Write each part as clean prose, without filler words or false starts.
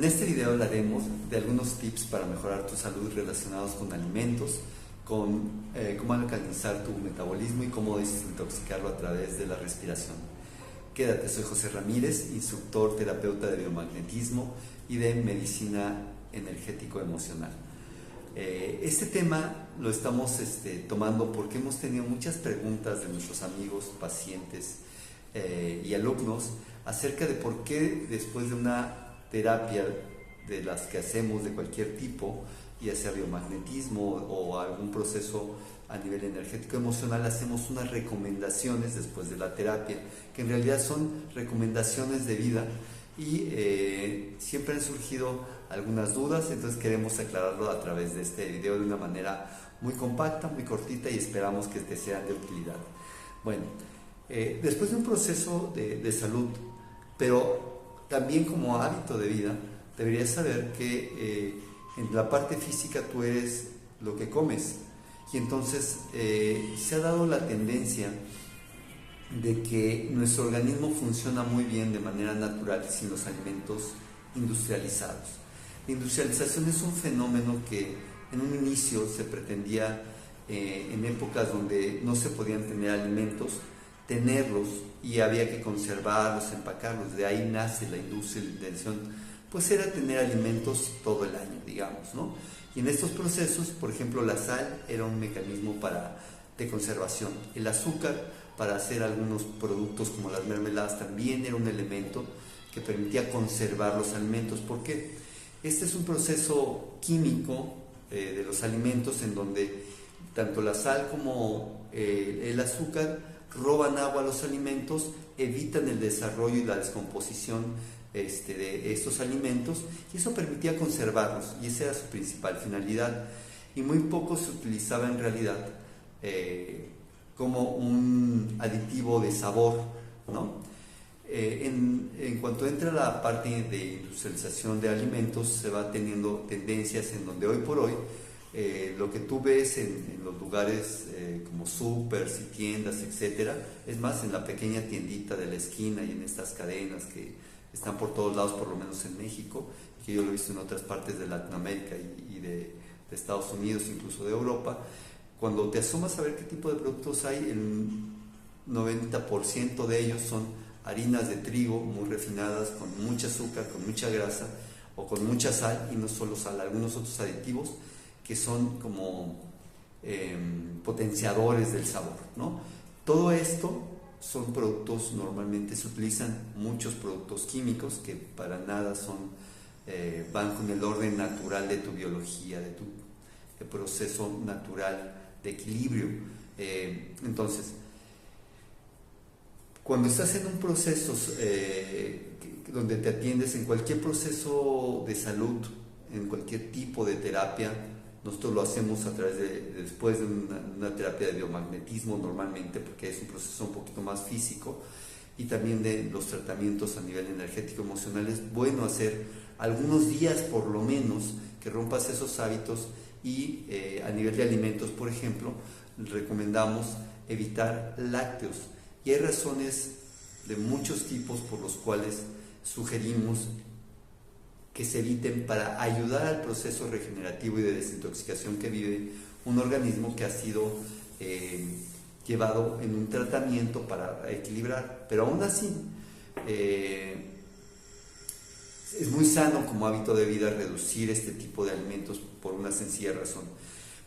En este video hablaremos de algunos tips para mejorar tu salud relacionados con alimentos, con cómo alcanzar tu metabolismo y cómo desintoxicarlo a través de la respiración. Quédate, soy José Ramírez, instructor, terapeuta de biomagnetismo y de medicina energético-emocional. Este tema lo estamos tomando porque hemos tenido muchas preguntas de nuestros amigos, pacientes y alumnos acerca de por qué después de una terapia de las que hacemos de cualquier tipo, ya sea biomagnetismo o algún proceso a nivel energético emocional, hacemos unas recomendaciones después de la terapia, que en realidad son recomendaciones de vida y siempre han surgido algunas dudas, entonces queremos aclararlo a través de este video de una manera muy compacta, muy cortita y esperamos que te sean de utilidad. Bueno, después de un proceso de salud, pero también como hábito de vida, deberías saber que en la parte física tú eres lo que comes. Y entonces se ha dado la tendencia de que nuestro organismo funciona muy bien de manera natural sin los alimentos industrializados. La industrialización es un fenómeno que en un inicio se pretendía en épocas donde no se podían tener alimentos, tenerlos y había que conservarlos, empacarlos. De ahí nace la industria, la intención pues era tener alimentos todo el año, digamos, ¿no? Y en estos procesos, por ejemplo, la sal era un mecanismo de conservación. El azúcar para hacer algunos productos como las mermeladas también era un elemento que permitía conservar los alimentos. ¿Por qué? Este es un proceso químico de los alimentos en donde tanto la sal como el azúcar roban agua a los alimentos, evitan el desarrollo y la descomposición de estos alimentos, y eso permitía conservarlos, y esa era su principal finalidad, y muy poco se utilizaba en realidad como un aditivo de sabor, ¿no? En cuanto entra la parte de industrialización de alimentos, se va teniendo tendencias en donde hoy por hoy lo que tú ves en los lugares como súpers y tiendas, etcétera, es más en la pequeña tiendita de la esquina y en estas cadenas que están por todos lados, por lo menos en México, que yo lo he visto en otras partes de Latinoamérica y de Estados Unidos, incluso de Europa. Cuando te asomas a ver qué tipo de productos hay, el 90% de ellos son harinas de trigo muy refinadas, con mucha azúcar, con mucha grasa o con mucha sal, y no solo sal, algunos otros aditivos que son como potenciadores del sabor, ¿no? Todo esto son productos, normalmente se utilizan muchos productos químicos que para nada van con el orden natural de tu biología, de tu proceso natural de equilibrio. Entonces, cuando estás en un proceso donde te atiendes en cualquier proceso de salud, en cualquier tipo de terapia, nosotros lo hacemos a través después de una terapia de biomagnetismo normalmente, porque es un proceso un poquito más físico, y también de los tratamientos a nivel energético emocional. Es bueno hacer algunos días por lo menos que rompas esos hábitos, y a nivel de alimentos, por ejemplo, recomendamos evitar lácteos, y hay razones de muchos tipos por los cuales sugerimos que se eviten para ayudar al proceso regenerativo y de desintoxicación que vive un organismo que ha sido llevado en un tratamiento para equilibrar. Pero aún así, es muy sano como hábito de vida reducir este tipo de alimentos por una sencilla razón.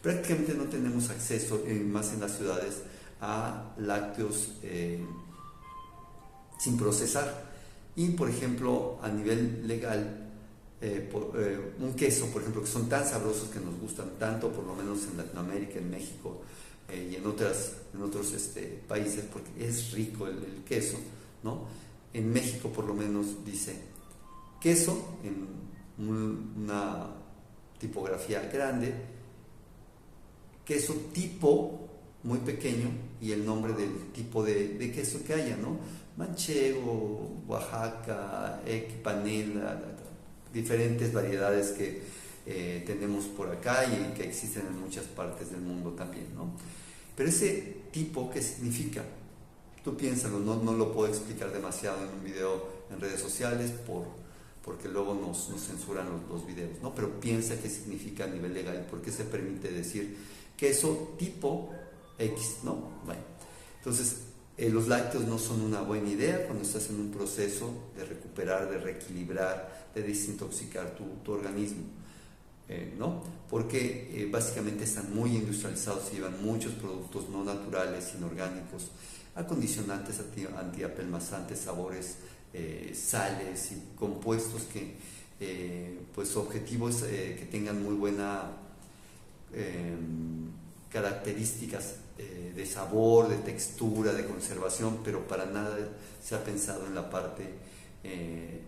Prácticamente no tenemos acceso, más en las ciudades, a lácteos sin procesar. Y, por ejemplo, a nivel legal, un queso, por ejemplo, que son tan sabrosos, que nos gustan tanto, por lo menos en Latinoamérica, en México y en otros países, porque es rico el queso, ¿no? En México, por lo menos, dice queso en una tipografía grande, queso tipo muy pequeño y el nombre del tipo de queso que haya, ¿no? Manchego, Oaxaca, panela, diferentes variedades que tenemos por acá y que existen en muchas partes del mundo también, ¿no? Pero ese tipo, ¿qué significa? Tú piénsalo, no lo puedo explicar demasiado en un video en redes sociales por porque luego nos censuran los videos, ¿no? Pero piensa qué significa a nivel legal, por qué se permite decir queso tipo X, ¿no? Bueno, entonces los lácteos no son una buena idea cuando estás en un proceso de recuperar, de reequilibrar, de desintoxicar tu organismo, ¿no? Porque básicamente están muy industrializados y llevan muchos productos no naturales, inorgánicos, acondicionantes, antiapelmazantes, sabores, sales y compuestos que pues su objetivo es que tengan muy buena características de sabor, de textura, de conservación, pero para nada se ha pensado en la parte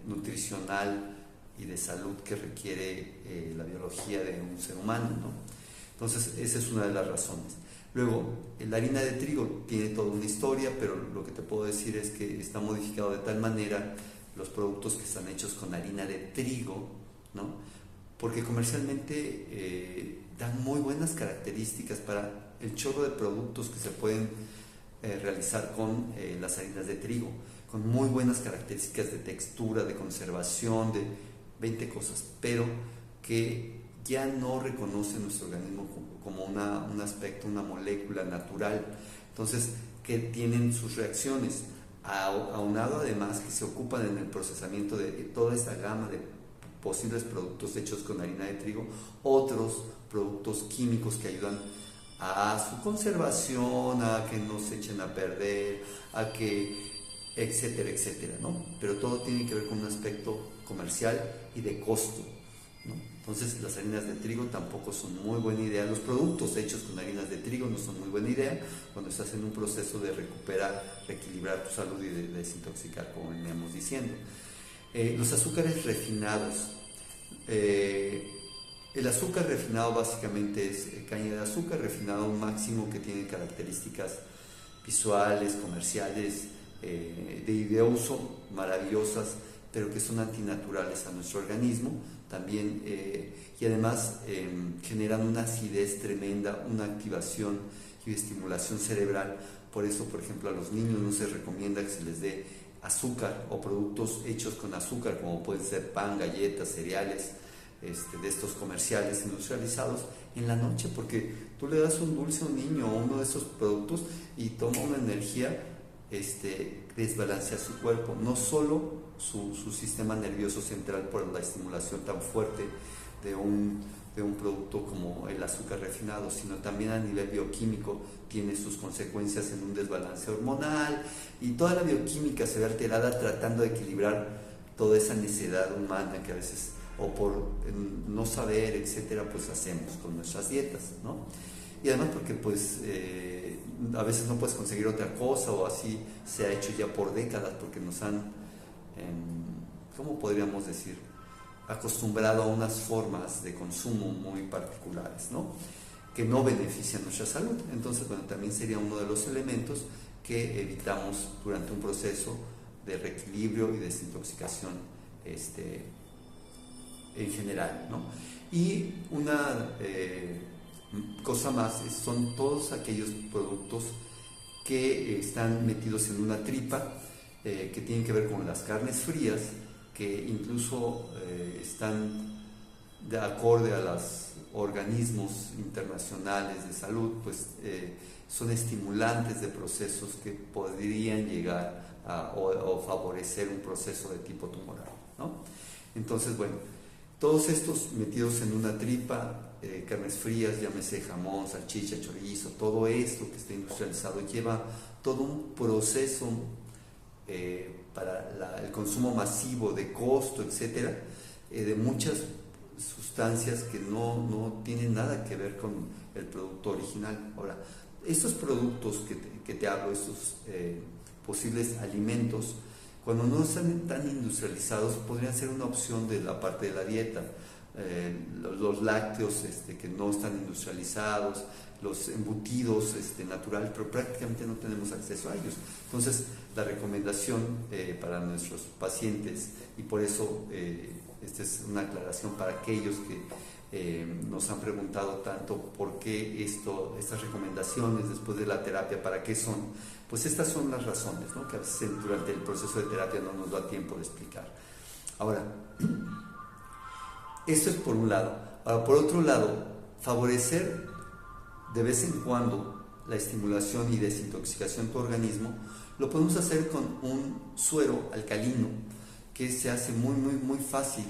nutricional y de salud que requiere la biología de un ser humano, ¿no? Entonces esa es una de las razones. Luego, la harina de trigo tiene toda una historia, pero lo que te puedo decir es que está modificado de tal manera los productos que están hechos con harina de trigo, ¿no? Porque comercialmente dan muy buenas características para el chorro de productos que se pueden realizar con las harinas de trigo, con muy buenas características de textura, de conservación, de 20 cosas, pero que ya no reconoce nuestro organismo como un aspecto, una molécula natural. Entonces, que tienen sus reacciones, aunado además que se ocupan en el procesamiento de toda esta gama de posibles productos hechos con harina de trigo, otros productos químicos que ayudan a su conservación, a que no se echen a perder, a que etcétera, etcétera, ¿no? Pero todo tiene que ver con un aspecto comercial y de costo, ¿no? Entonces las harinas de trigo tampoco son muy buena idea, los productos hechos con harinas de trigo no son muy buena idea cuando estás en un proceso de recuperar, reequilibrar tu salud y de desintoxicar, como veníamos diciendo. Los azúcares refinados. El azúcar refinado básicamente es caña de azúcar refinado a un máximo que tiene características visuales, comerciales, de uso maravillosas, pero que son antinaturales a nuestro organismo también, y además generan una acidez tremenda, una activación y estimulación cerebral. Por eso, por ejemplo, a los niños no se recomienda que se les dé azúcar o productos hechos con azúcar, como pueden ser pan, galletas, cereales, de estos comerciales industrializados en la noche, porque tú le das un dulce a un niño o uno de esos productos y toma una energía, desbalancea su cuerpo, no solo su sistema nervioso central por la estimulación tan fuerte de un producto como el azúcar refinado, sino también a nivel bioquímico tiene sus consecuencias en un desbalance hormonal, y toda la bioquímica se ve alterada tratando de equilibrar toda esa necedad humana que a veces, o por no saber, etcétera, pues hacemos con nuestras dietas, ¿no? Y además porque pues a veces no puedes conseguir otra cosa, o así se ha hecho ya por décadas, porque nos han, ¿cómo podríamos decir?, acostumbrado a unas formas de consumo muy particulares, ¿no?, que no benefician nuestra salud. Entonces, bueno, también sería uno de los elementos que evitamos durante un proceso de reequilibrio y desintoxicación en general, ¿no? Y una cosa más son todos aquellos productos que están metidos en una tripa, que tienen que ver con las carnes frías, que incluso están de acorde a los organismos internacionales de salud, pues son estimulantes de procesos que podrían llegar o favorecer un proceso de tipo tumoral, ¿no? Entonces, bueno, todos estos metidos en una tripa, carnes frías, llámese jamón, salchicha, chorizo, todo esto que está industrializado lleva todo un proceso para el consumo masivo de costo, etcétera, de muchas sustancias que no tienen nada que ver con el producto original. Ahora, estos productos que te hablo, estos posibles alimentos, cuando no están tan industrializados, podrían ser una opción de la parte de la dieta. Los lácteos que no están industrializados, los embutidos naturales, pero prácticamente no tenemos acceso a ellos. Entonces, la recomendación para nuestros pacientes, y por eso esta es una aclaración para aquellos que nos han preguntado tanto por qué estas recomendaciones después de la terapia, para qué son. Pues estas son las razones, ¿no?, que a veces durante el proceso de terapia no nos da tiempo de explicar. Ahora, esto es por un lado. Ahora, por otro lado, favorecer de vez en cuando la estimulación y desintoxicación de tu organismo lo podemos hacer con un suero alcalino que se hace muy fácil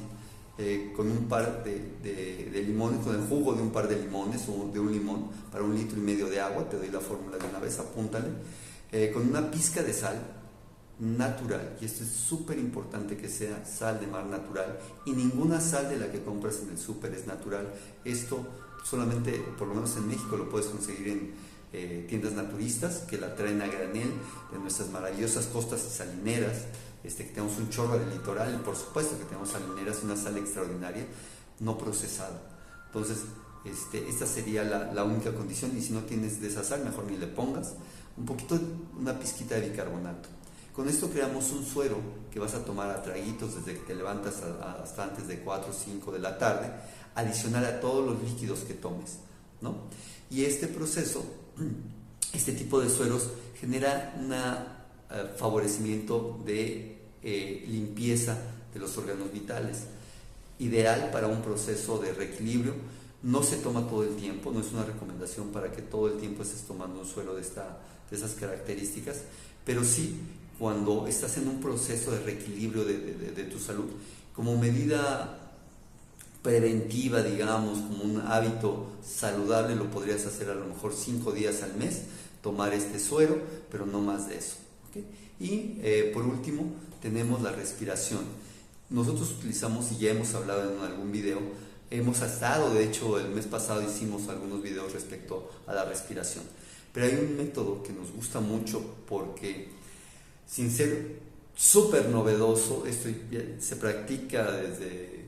con un par de limones, con el jugo de un par de limones o de un limón para 1,5 litros de agua. Te doy la fórmula de una vez, apúntale, con una pizca de sal natural, y esto es súper importante que sea sal de mar natural, y ninguna sal de la que compras en el súper es natural. Esto solamente, por lo menos en México, lo puedes conseguir en tiendas naturistas que la traen a granel de nuestras maravillosas costas salineras, que tenemos un chorro de litoral, y por supuesto que tenemos salineras, una sal extraordinaria, no procesada. Entonces, esta sería la única condición, y si no tienes de esa sal, mejor ni le pongas. Un poquito, una pizquita de bicarbonato. Con esto creamos un suero que vas a tomar a traguitos desde que te levantas hasta antes de 4 o 5 de la tarde, adicional a todos los líquidos que tomes, ¿no? Y este proceso, este tipo de sueros genera un favorecimiento de limpieza de los órganos vitales, ideal para un proceso de reequilibrio. No se toma todo el tiempo, no es una recomendación para que todo el tiempo estés tomando un suero de esas características, pero sí cuando estás en un proceso de reequilibrio de tu salud, como medida preventiva, digamos, como un hábito saludable, lo podrías hacer a lo mejor 5 días al mes, tomar este suero, pero no más de eso, ¿okay? Y por último tenemos la respiración. Nosotros utilizamos, y ya hemos hablado en algún video, hemos estado, de hecho el mes pasado hicimos algunos videos respecto a la respiración, pero hay un método que nos gusta mucho porque, sin ser súper novedoso, esto se practica desde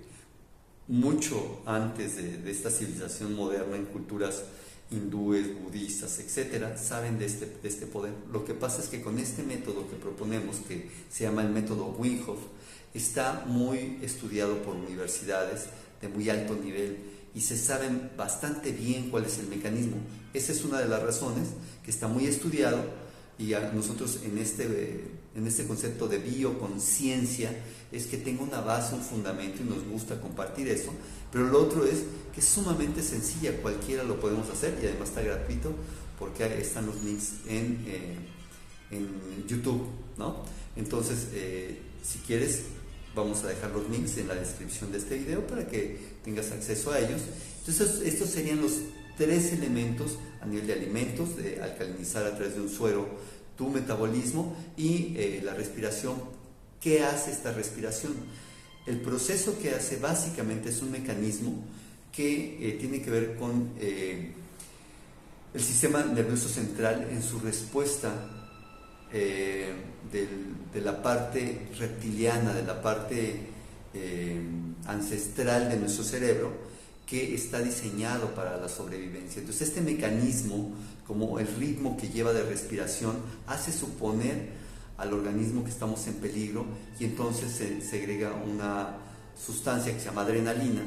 mucho antes de esta civilización moderna, en culturas hindúes, budistas, etcétera, saben de este poder. Lo que pasa es que con este método que proponemos, que se llama el método Wim Hof, está muy estudiado por universidades de muy alto nivel y se saben bastante bien cuál es el mecanismo. Esa es una de las razones que está muy estudiado, y a nosotros en este concepto de bioconciencia es que tenga una base, un fundamento, y nos gusta compartir eso. Pero lo otro es que es sumamente sencilla, cualquiera lo podemos hacer, y además está gratuito porque están los links en YouTube, ¿no? Entonces, si quieres, vamos a dejar los links en la descripción de este video para que tengas acceso a ellos. Entonces, estos serían los 3 elementos a nivel de alimentos: de alcalinizar a través de un suero tu metabolismo, y la respiración. ¿Qué hace esta respiración? El proceso que hace básicamente es un mecanismo que tiene que ver con el sistema nervioso central en su respuesta de la parte reptiliana, de la parte ancestral de nuestro cerebro, que está diseñado para la sobrevivencia. Entonces, este mecanismo, como el ritmo que lleva de respiración, hace suponer al organismo que estamos en peligro, y entonces se segrega una sustancia que se llama adrenalina,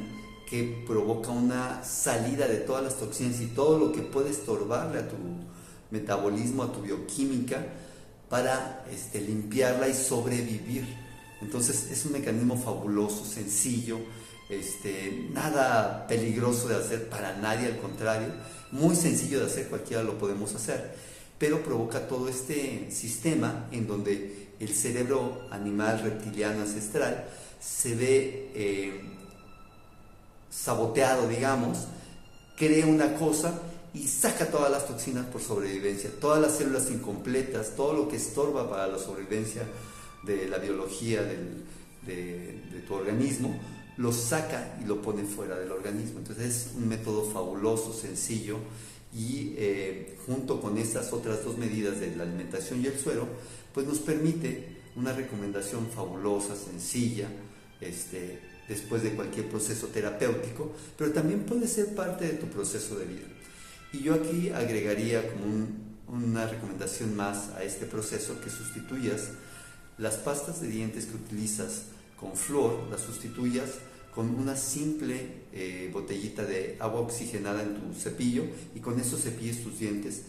que provoca una salida de todas las toxinas y todo lo que puede estorbarle a tu metabolismo, a tu bioquímica, para limpiarla y sobrevivir. Entonces, es un mecanismo fabuloso, sencillo, nada peligroso de hacer para nadie, al contrario, muy sencillo de hacer, cualquiera lo podemos hacer, pero provoca todo este sistema en donde el cerebro animal reptiliano ancestral se ve saboteado, digamos, crea una cosa y saca todas las toxinas por sobrevivencia, todas las células incompletas, todo lo que estorba para la sobrevivencia de la biología de tu organismo, lo saca y lo pone fuera del organismo. Entonces es un método fabuloso, sencillo, y junto con estas otras 2 medidas de la alimentación y el suero, pues nos permite una recomendación fabulosa, sencilla, después de cualquier proceso terapéutico, pero también puede ser parte de tu proceso de vida. Y yo aquí agregaría como una recomendación más a este proceso: que sustituyas las pastas de dientes que utilizas con flúor, las sustituyas con una simple botellita de agua oxigenada en tu cepillo, y con eso cepilles tus dientes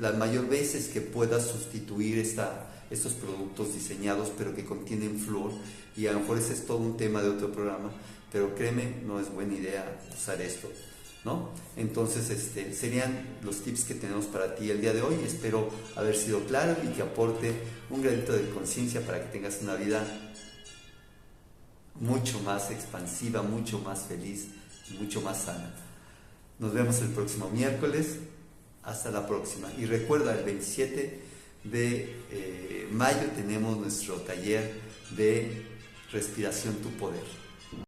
las mayor veces que puedas sustituir esta estos productos diseñados pero que contienen flúor, y a lo mejor ese es todo un tema de otro programa, pero créeme, no es buena idea usar esto, ¿no? Entonces serían los tips que tenemos para ti el día de hoy. Espero haber sido claro y que aporte un granito de conciencia para que tengas una vida mucho más expansiva, mucho más feliz y mucho más sana. Nos vemos el próximo miércoles. Hasta la próxima. Y recuerda, el 27 de mayo tenemos nuestro taller de Respiración Tu Poder.